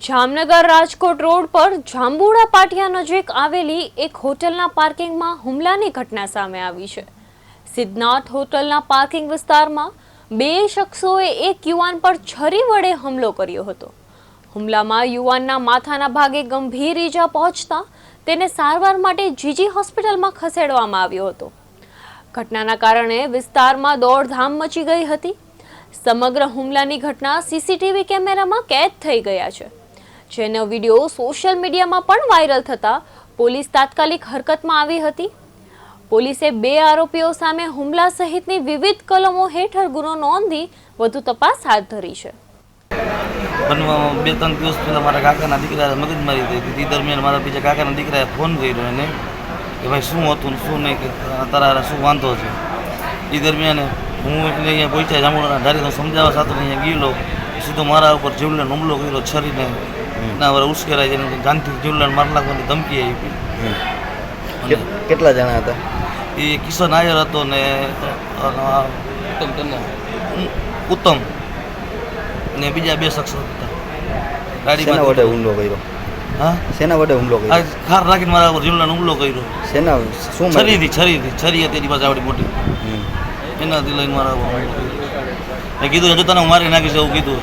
Jamnagar Rajkot road પર જાંબુડા પાટિયા નજીક આવેલી એક હોટલના પાર્કિંગમાં હુમલાની ઘટના સામે આવી છે। સિદ્ધનાથ હોટલના પાર્કિંગ વિસ્તારમાં બે શખ્સોએ એક યુવાન પર છરી વડે હુમલો કર્યો હતો। હુમલામાં યુવાનના માથાના ભાગે ગંભીર ઈજા પહોંચતા તેને સારવાર માટે જીજી હોસ્પિટલમાં ખસેડવામાં આવ્યો હતો। ઘટનાના કારણે વિસ્તારમાં દોડધામ મચી ગઈ હતી। સમગ્ર હુમલાની ઘટના સીસીટીવી કેમેરામાં કેદ થઈ ગયા છે, જેનો વિડીયો સોશિયલ મીડિયામાં પણ વાયરલ થતા પોલીસ તાત્કાલિક હરકતમાં આવી હતી। પોલીસે બે આરોપીઓ સામે હુમલા સહિતની વિવિધ કલમો હેઠળ ગુનો નોંધી વધુ તપાસ હાથ ધરી છે। બે ત્રણ દિવસ પહેલા મારા કાકાના દીકરાએ મગજમારી થઈ હતી। તે દરમિયાન મારા બીજા કાકાના દીકરાએ ફોન કર્યો એને કે ભાઈ શું હતું ને શું નહીં, કે તારા શું વાંધો છે। એ દરમિયાન હું એટલે અહીંયા પહોંચ્યા જાંબુડાના ધારીને સમજાવવા સાથે અહીંયા ગયેલો, સીધો મારા ઉપર જીવલેણ હુમલો કર્યો છરીને ના વર ઉશ્કેરાય છે, જાનથી જીવલેણ માર નાખવાની ધમકી આપી। કેટલા જણા હતા? એ કિશન આયર હતો ને ઉત્તમ ને બીજા બે શખ્સ હતા। ગાડીમાં વડે હુમલો કર્યો? હા, શેના વડે હુમલો કર્યો? ખાર રાખીને મારા ઉપર જીવલેણ હુમલો કર્યો। શેના શું? છરી હતી એની પાસે આવડી મોટી, એનાથી લઈને મારા ઉપર મેં કીધું હજુ તને હું મારી નાખીશ એવું કીધું।